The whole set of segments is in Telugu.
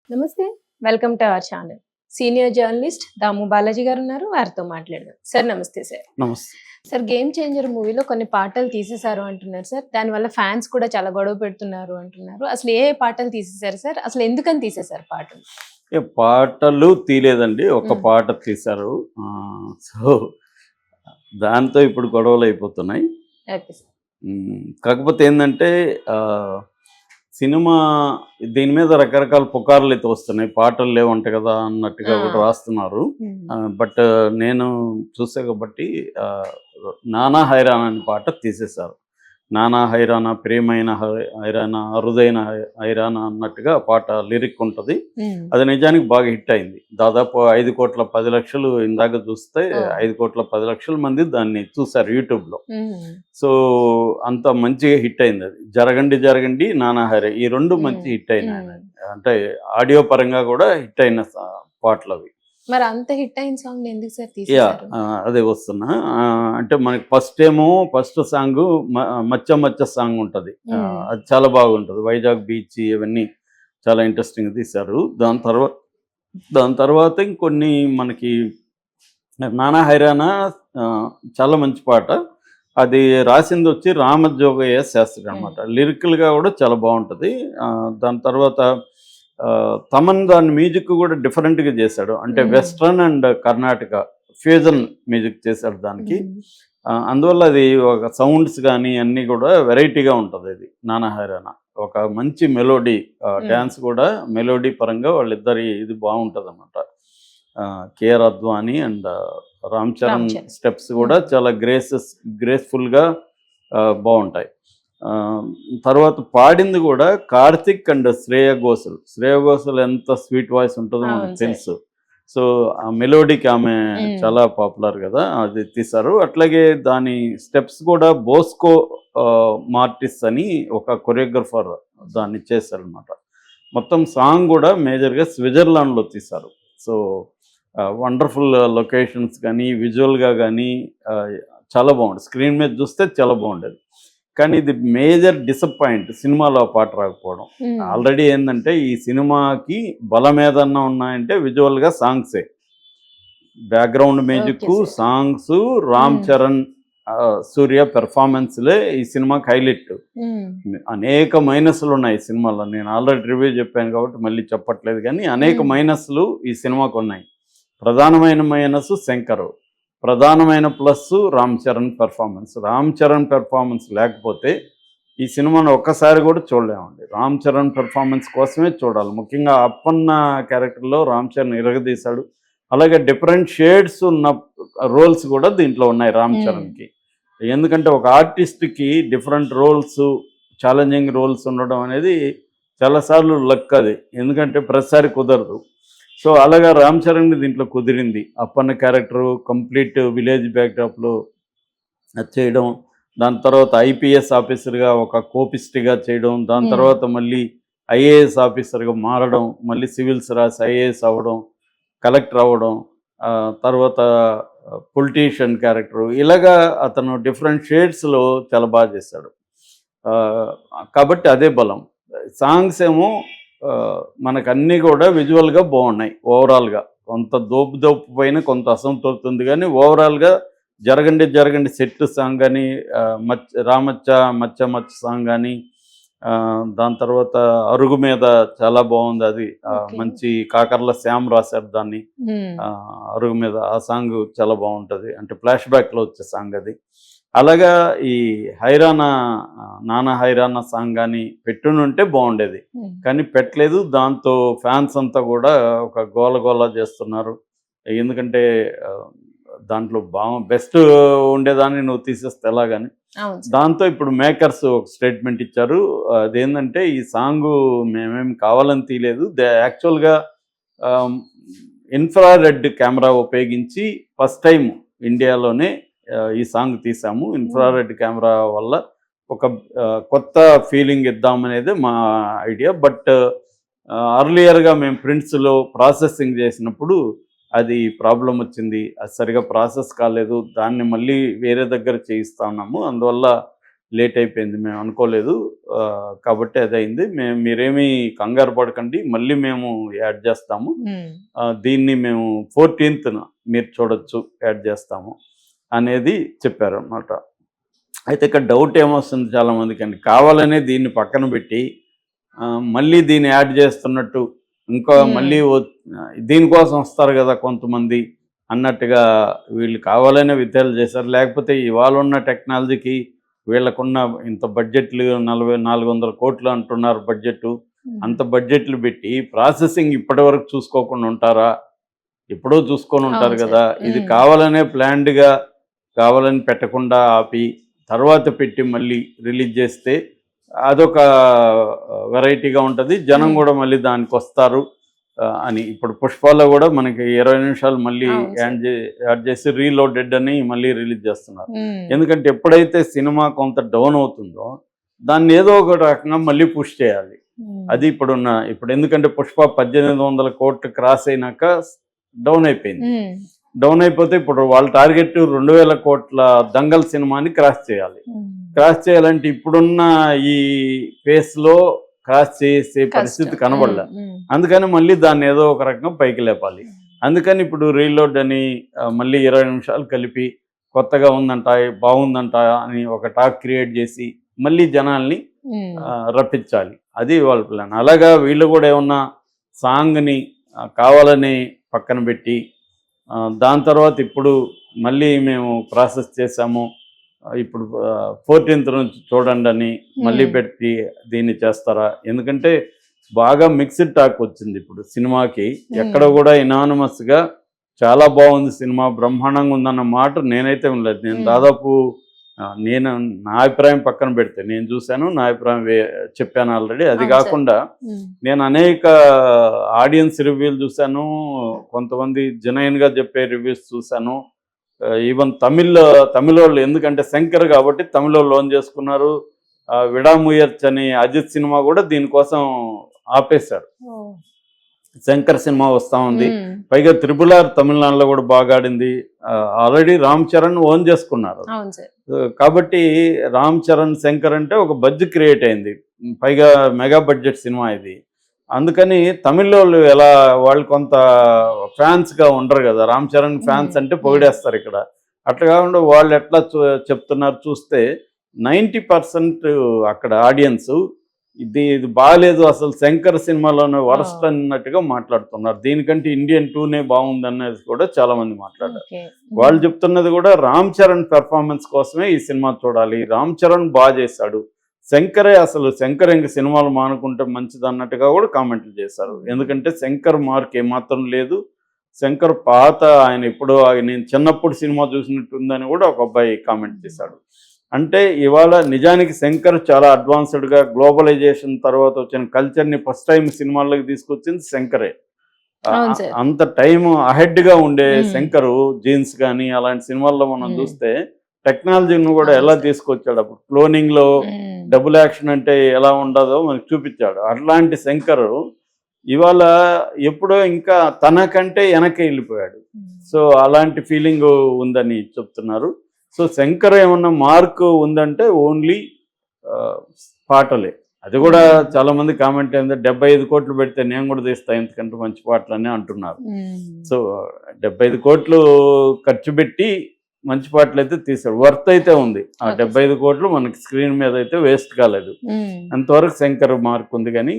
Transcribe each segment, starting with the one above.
నమస్తే. Welcome to our channel. Senior journalist Damu Balaji గారు ఉన్నారు. వారితో మాట్లాడదాం. సార్ నమస్తే సార్. నమస్తే. సార్ 'గేమ్ చేంజర్' మూవీలో కొన్ని పాటలు తీసేశారు అంటున్నారు సార్. దానివల్ల ఫ్యాన్స్ కూడా చాలా గొడవ పెడుతున్నారు అంటున్నారు. అసలు ఏ పాటలు తీసేశారు సార్? అసలు ఎందుకని తీసేశారు పాటలు? పాటలు తీయలేదండి. ఒక హ్మ్. పాట తీశారు. సో, దాంతో ఇప్పుడు గొడవలయిపోతున్నాయి. Okay sir. కాకపోతే ఏందంటే ఆహ్, సినిమా దీని మీద రకరకాల పుకార్లయితే వస్తున్నాయి. పాటలు లేవంట కదా! అన్నట్టుగా ఆ! కూడా రాస్తున్నారు. హ్మ్. బట్ నేను చూసా కాబట్టి ఆహ్, 'నానా హైరానా' అనే పాట తీసేశారు. 'నానా హైరానా ప్రియమైన హైరానా అరుదైన హైరానా' అన్నట్టుగా ఆ పాట లిరిక్ ఉంటది. హ్మ్. అది నిజానికి బాగా హిట్ అయింది. దాదాపు 5,10,00,000 ఇందాక చూస్తే ఓహ్! 5,10,00,000 మంది దాన్ని చూసారు యూట్యూబ్‌లో. హ్మ్. సో, అంత మంచిగా హిట్ అయిందది. 'జరగండి జరగండి నానా హైరే' ఈ 2 హ్మ్. మంచి హిట్ అయినాయి. హ్మ్. అంటే ఆడియో పరంగా కూడా హిట్ అయిన పాటలవి. మరి అంత హిట్ అయిన సాంగ్‌ని ఎందుకు సార్ తీసేశారు? అదే వస్తున్నా. అంటే మనకి ఫస్ట్ సాంగు 'మచ్చ మచ్చ' సాంగ్ ఉంటది. హ్మ్. అది చాలా బాగుంటది. వైజాగ్ బీచ్ ఇవన్నీ చాలా ఇంట్రెస్టింగ్‌గా తీశారు. దాని తర్వాత ఇంకొన్ని మనకి 'నానా హైరానా' చాలా మంచి పాట. అది రాసిందొచ్చి రామజోగయ్య శాస్త్రి హ్మ్. అనమాట. లిరికల్‌గా కూడా చాలా బావుంటది. దాని తర్వాత తమన్ దాని మ్యూజిక్ కూడా డిఫరెంట్‌గా చేశాడు. అంటే హ్మ్. Western and Karnataka fusion music చేశాడు దానికి. హ్మ్. అందువల్ల అది ఒక సౌండ్స్ గానీ అన్నీ కూడా వెరైటీగా ఉంటదది 'నానా హైరానా'. ఒక మంచి మెలోడీ హ్మ్. డాన్స్ కూడా మెలోడీ పరంగా వాళ్ళిద్దరి ఇది బావుంటదనమాట. 'KR Advani' and 'Ram Ram Charan' Charan. Steps కూడా హ్మ్. చాలా గ్రేస్‌ఫుల్‌గా బావుంటాయి. ఆహ్, తర్వాత పాడింది కూడా కార్తిక్ అండ్ శ్రేయ ఘోషల్. శ్రేయ ఘోషల్ ఎంత స్వీట్ వాయిస్ ఉంటదో మనకు అవును సార్. తెలుసు. సో, ఆ మెలోడీకి ఆమె హ్మ్. చాలా పాపులర్ గదా! అది తీశారు. అట్లాగే దాని స్టెప్స్ కూడా బోస్కో మార్టిస్ అని ఒక కొరియోగ్రాఫర్ దాన్ని చేశారనమాట. మొత్తం సాంగ్ గూడా మేజర్‌గా స్విట్జర్లాండ్‌లో తీశారు. సో, వండర్‌ఫుల్ లొకేషన్స్ గానీ, విజువల్‌గా గానీ ఆహ్, చాలా బావుంది. స్క్రీన్ మీద చూస్తే చాలా బావుండేది. కానీ ఇది మేజర్ డిసప్పాయింట్ సినిమాలో ఆ పాట రాకపోవడం. హ్మ్. ఆల్రెడీ ఏందంటే ఈ సినిమాకి బలమేదన్నా ఉన్నాయంటే విజువల్‌గా సాంగ్సే. Background okay music, sir. Songs, Ram హ్మ్. చరణ్, సూర్య పెర్ఫార్మన్స్‌లే ఈ సినిమాకి హైలైట్. హ్మ్. అనేక మైనస్‌లున్నాయి ఈ సినిమాలో. నేను ఆల్రెడీ రివ్యూ చెప్పాను కాబట్టి మళ్ళీ చెప్పట్లేదు గానీ, అనేక హ్మ్. మైనస్‌లు ఈ సినిమాకున్నాయి. ప్రధానమైన మైనసు 'శంకరు'. ప్రధానమైన plus 'Ram Charan' performance. 'Ram Charan' performance లేకపోతే ఈ సినిమాను ఒక్కసారి గూడా చూడలేమండి. 'రామ్ చరణ్' పెర్ఫార్మన్స్ కోసమే చూడాలి. ముఖ్యంగా అప్పన్న క్యారెక్టర్‌లో 'రామ్ చరణ్' ఇరగదీశాడు. అలాగే డిఫరెంట్ షేడ్స్ ఉన్న రోల్స్ గూడా దీంట్లో ఉన్నాయి 'రామ్ హ్మ్. చరణ్‌కి'. ఎందుకంటే ఒక ఆర్టిస్ట్‌కి డిఫరెంట్ రోల్సు, ఛాలెంజింగ్ రోల్స్ ఉండడం అనేది చాలా సార్లు లక్ అది. ఎందుకంటే ప్రతిసారి కుదరదు. సో, అలాగా 'రామ్ చరణ్‌కి' దీంట్లో కుదిరింది. అప్పన్న క్యారెక్టరు కంప్లీట్ విలేజ్ బ్యాక్‌డ్రాప్‌లో అది చేయడం. దాని తర్వాత ఐపీఎస్ ఆఫీసర్‌గా ఒక కోపిస్ట్‌గా చేయడం. దాని హ్మ్. తర్వాత మళ్ళీ ఐఏఎస్ ఆఫీసర్‌గా మారడం. మళ్ళీ సివిల్స్ రాసి ఐఏఎస్ అవ్వడం. కలెక్టర్ అవ్వడం. తర్వాత పొలిటీషియన్ క్యారెక్టరు. ఇలాగా అతను డిఫరెంట్ షేడ్స్‌లో చాలా చేశాడు. ఆహ్, కాబట్టి అదే బలం. సాంగ్స్ ఏమో మనకన్నీ గూడా విజువల్‌గా బావున్నాయి ఓవరాల్‌గా. కొంత దోపు పైన కొంత అసంతృప్తి ఉంది గానీ, ఓవరాల్‌గా 'జరగండి జరగండి' సెట్ సాంగ్ గాని, 'రామచ్చ మచ్చ మచ్చ' సాంగ్ గాని, దాని తర్వాత 'అరుగు మీద' చాలా బావుందది. ఓకే. మంచి కాకర్ల శ్యామ్ రాశారు దాన్ని. హ్మ్. 'అరుగు మీద' ఆ సాంగు చాలా బావుంటది. అంటే ఫ్లాష్ బ్యాక్‌లో వచ్చే సాంగ్ అది. అలాగా ఈ 'నానా హైరానా' సాంగ్ గాని పెట్టుండుంటే బావుండేది. హ్మ్. కానీ పెట్టలేదు. దాంతో ఫ్యాన్స్ అంతా గూడా ఒక గోల గోల చేస్తున్నారు. ఎందుకంటే ఆహ్, దాంట్లో బెస్ట్ ఉండేదాన్ని నువ్వు తీసేస్తే ఎలాగని. అవును సార్. దాంతో ఇప్పుడు మేకర్స్ ఒక స్టేట్మెంట్ ఇచ్చారు. అదేందంటే ఈ సాంగు మేమేం కావాలని తీయలేదు. యాక్చువల్‌గా ఆహ్, ఇన్‌ఫ్రారెడ్ కెమెరా ఉపయోగించి ఫస్ట్ టైమ్ ఇండియాలోనే ఈ సాంగ్ తీసాము. హ్మ్. ఇన్‌ఫ్రారెడ్ కెమెరా వల్ల ఒక కొత్త ఫీలింగ్ ఇద్దామనేదే మా ఐడియా. బట్ అర్లియర్‌గా మేము ప్రింట్స్‌లో ప్రాసెసింగ్ చేసినప్పుడు అది ప్రాబ్లమ్ వచ్చింది. అది సరిగ్గా ప్రాసెస్ కాలేదు. దాన్ని మళ్ళీ వేరే దగ్గర చేయిస్తా ఉన్నాము. అందువల్ల లేట్ అయిపోయింది, మేము అనుకోలేదు, కాబట్టి అదైంది, మీరేమీ కంగారు పడకండి, మళ్ళీ మేము యాడ్ చేస్తాము, దీన్ని మేము 14th మీరు చూడొచ్చు, యాడ్ చేస్తాము అనేది చెప్పారు అన్నమాట. అయితే ఇక్కడ డౌట్ ఏమొస్తుంది చాలామందికి అండి, కావాలనే దీన్ని పక్కన పెట్టి మళ్ళీ దీన్ని యాడ్ చేస్తున్నట్టు, ఇంకా మళ్ళీ దీనికోసం వస్తారు కదా కొంతమంది అన్నట్టుగా వీళ్ళు కావాలనే విత్యాలు చేశారు. లేకపోతే ఇవాళ ఉన్న టెక్నాలజీకి వీళ్ళకున్న ఇంత బడ్జెట్లు 400 కోట్లు అంటున్నారు బడ్జెట్, అంత బడ్జెట్లు పెట్టి ప్రాసెసింగ్ ఇప్పటి వరకు చూసుకోకుండా ఉంటారా? ఎప్పుడో చూసుకొని ఉంటారు కదా. ఇది కావాలనే ప్లాన్డ్గా, కావాలని పెట్టకుండా ఆపి తర్వాత పెట్టి మళ్ళీ రిలీజ్ చేస్తే అదొక వెరైటీగా ఉంటుంది, జనం కూడా మళ్ళీ దానికి వస్తారు అని. ఇప్పుడు పుష్పాలో కూడా మనకి 20 నిమిషాలు మళ్ళీ యాడ్ చేసి రీలోడెడ్ అని మళ్ళీ రిలీజ్ చేస్తున్నారు. ఎందుకంటే ఎప్పుడైతే సినిమా కొంత డౌన్ అవుతుందో దాన్ని ఏదో ఒక రకంగా మళ్ళీ పుష్ చేయాలి. అది ఇప్పుడు ఎందుకంటే పుష్ప 1800 కోట్లు క్రాస్ అయినాక డౌన్ అయిపోయింది. డౌన్ అయిపోతే ఇప్పుడు వాళ్ళ టార్గెట్ 2000 కోట్ల దంగల్ సినిమాని క్రాస్ చేయాలి. క్రాస్ చేయాలంటే ఇప్పుడున్న ఈ ఫేస్లో క్రాస్ చేసే పరిస్థితి కనబడలే. అందుకని మళ్ళీ దాన్ని ఏదో ఒక రకంగా పైకి లేపాలి. అందుకని ఇప్పుడు రీలోడ్ అని మళ్ళీ 20 నిమిషాలు కలిపి కొత్తగా ఉందంట, బాగుందంట అని ఒక టాక్ క్రియేట్ చేసి మళ్ళీ జనాల్ని రప్పించాలి. అది వాళ్ళ ప్లాన్. అలాగా వీళ్ళు కూడా ఏమన్నా సాంగ్ని కావాలని పక్కన పెట్టి దాని తర్వాత ఇప్పుడు మళ్ళీ మేము ప్రాసెస్ చేసాము, ఇప్పుడు 14th నుంచి చూడండి అని మళ్ళీ పెట్టి దీన్ని చేస్తారా? ఎందుకంటే బాగా మిక్స్డ్ టాక్ వచ్చింది ఇప్పుడు సినిమాకి. ఎక్కడ కూడా ఇనానిమస్గా చాలా బాగుంది సినిమా, బ్రహ్మాండంగా ఉందన్న మాట నేనైతే ఉండలేదు. నేను దాదాపు నా అభిప్రాయం పక్కన పెడితే నేను చూశాను, నా అభిప్రాయం చెప్పాను ఆల్రెడీ. అది కాకుండా నేను అనేక ఆడియన్స్ రివ్యూలు చూశాను, కొంతమంది జెన్యూన్గా చెప్పే రివ్యూస్ చూశాను. ఈవెన్ తమిళ వాళ్ళు, ఎందుకంటే శంకర్ కాబట్టి తమిళ వాళ్ళు లోన్ చేసుకున్నారు. విడాముయర్చ్ అని అజిత్ సినిమా కూడా దీనికోసం ఆపేశారు. శంకర్ సినిమా వస్తూ ఉంది, పైగా RRR తమిళనాడులో కూడా బాగా ఆడింది. ఆల్రెడీ రామ్ చరణ్ ఓన్ చేసుకున్నారు. కాబట్టి రామ్ చరణ్ శంకర్ అంటే ఒక బజ్ క్రియేట్ అయింది, పైగా మెగా బడ్జెట్ సినిమా ఇది. అందుకని తమిళ వాళ్ళు కొంత ఫ్యాన్స్గా ఉండరు కదా, రామ్ చరణ్ ఫ్యాన్స్ అంటే పొగిడేస్తారు ఇక్కడ. అట్లా కాకుండా వాళ్ళు ఎట్లా చెప్తున్నారు చూస్తే 90% అక్కడ ఆడియన్స్ ఇది బాగాలేదు, అసలు శంకర్ సినిమాలోనే వరస్ట్ అన్నట్టుగా మాట్లాడుతున్నారు. దీనికంటే ఇండియన్ 2నే బాగుంది అనేది కూడా చాలా మంది మాట్లాడారు. వాళ్ళు చెప్తున్నది కూడా రామ్ చరణ్ పెర్ఫార్మెన్స్ కోసమే ఈ సినిమా చూడాలి, రామ్ చరణ్ బాగా చేశాడు, శంకర్ ఇంక సినిమాలు మానుకుంటే మంచిది అన్నట్టుగా కూడా కామెంట్లు చేశారు. ఎందుకంటే శంకర్ మార్క్ ఏమాత్రం లేదు, శంకర్ పాత ఆయన ఎప్పుడో నేను చిన్నప్పుడు సినిమా చూసినట్టుందని కూడా ఒక అబ్బాయి కామెంట్ చేశాడు. అంటే ఇవాళ నిజానికి శంకర్ చాలా అడ్వాన్స్డ్గా గ్లోబలైజేషన్ తర్వాత వచ్చిన కల్చర్ని ఫస్ట్ టైం సినిమాల్లోకి తీసుకొచ్చింది శంకరే. అంత టైం అహెడ్గా ఉండే శంకరు జీన్స్ కానీ అలాంటి సినిమాల్లో మనం చూస్తే టెక్నాలజీని కూడా ఎలా తీసుకొచ్చాడు. అప్పుడు క్లోనింగ్లో డబుల్ యాక్షన్ అంటే ఎలా ఉండదో మనకు చూపించాడు. అట్లాంటి శంకరు ఇవాళ ఎప్పుడో ఇంకా తనకంటే వెనక్కి వెళ్ళిపోయాడు. సో అలాంటి ఫీలింగ్ ఉందని చెప్తున్నారు. సో శంకర్ ఏమన్నా మార్క్ ఉందంటే ఓన్లీ పాటలే. అది కూడా చాలా మంది కామెంట్ ఏంటంటే 75 కోట్లు పెడితే నేను కూడా తీస్తాను ఎందుకంటే మంచి పాటలు అని అంటున్నారు. సో 75 కోట్లు ఖర్చు పెట్టి మంచి పాటలు అయితే తీశాడు, వర్త్ అయితే ఉంది. ఆ 75 కోట్లు మనకి స్క్రీన్ మీద అయితే వేస్ట్ కాలేదు, అంతవరకు శంకర్ మార్క్ ఉంది. కానీ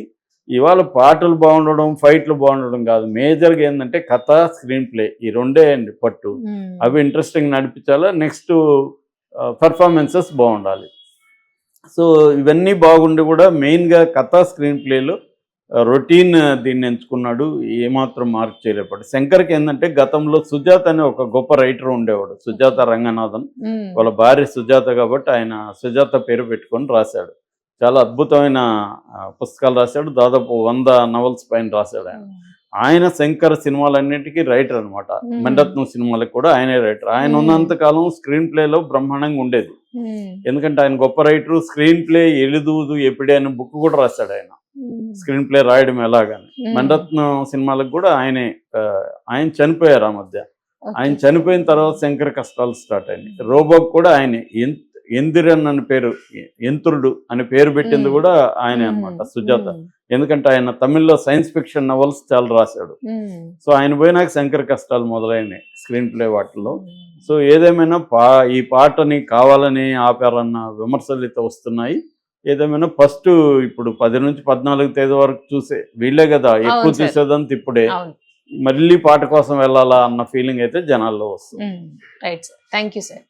ఇవాళ పాటలు బాగుండడం, ఫైట్లు బాగుండడం కాదు, మేజర్గా ఏంటంటే కథ, స్క్రీన్ ప్లే, ఈ రెండే అండి పట్టు. అవి ఇంట్రెస్టింగ్ నడిపించాలా, నెక్స్ట్ పర్ఫార్మెన్సెస్ బాగుండాలి. సో ఇవన్నీ బాగుండి కూడా మెయిన్గా కథ, స్క్రీన్ ప్లేలో రొటీన్ దీన్ని ఎంచుకున్నాడు, ఏమాత్రం మార్క్ చేయలేపాడు. శంకర్కి ఏంటంటే గతంలో సుజాత అనే ఒక గొప్ప రైటర్ ఉండేవాడు, సుజాత రంగనాథన్. వాళ్ళ భార్య సుజాత కాబట్టి ఆయన సుజాత పేరు పెట్టుకొని రాశాడు. చాలా అద్భుతమైన పుస్తకాలు రాశాడు, దాదాపు 100 నవల్స్ పైన రాశాడు ఆయన. శంకర్ సినిమాలన్నిటికీ రైటర్ అనమాట. మణిరత్నం సినిమాలకు కూడా ఆయనే రైటర్. ఆయన ఉన్నంతకాలం స్క్రీన్ ప్లేలో బ్రహ్మాండంగా ఉండేది, ఎందుకంటే ఆయన గొప్ప రైటరు. స్క్రీన్ ప్లే ఎలుదూదు ఎప్పుడే అని బుక్ కూడా రాశాడు ఆయన, స్క్రీన్ ప్లే రాయడం ఎలాగని. మణిరత్నం సినిమాలకు కూడా ఆయన చనిపోయారు ఆ మధ్య. ఆయన చనిపోయిన తర్వాత శంకర్ కష్టాలు స్టార్ట్ అయినాయి. రోబోకి కూడా ఆయనే. ఎందిరన్ అని పేరు, యంత్రుడు అని పేరు పెట్టింది కూడా ఆయనే అన్నమాట, సుజాత. ఎందుకంటే ఆయన తమిళ్లో సైన్స్ ఫిక్షన్ నవల్స్ చాలా రాశాడు. సో ఆయన పోయినాక శంకర కష్టాలు మొదలైనాయి స్క్రీన్ ప్లే వాటిల్లో. సో ఏదేమైనా ఈ పాటని కావాలని ఆపారన్న విమర్శలు అయితే వస్తున్నాయి. ఏదేమైనా ఫస్ట్ ఇప్పుడు 10 నుంచి 14 తేదీ వరకు చూసే వీళ్ళే కదా ఎక్కువ చూసేదంతా ఇప్పుడే. మళ్ళీ పాట కోసం వెళ్ళాలా అన్న ఫీలింగ్ అయితే జనాల్లో వస్తుంది. Right sir, thank you sir.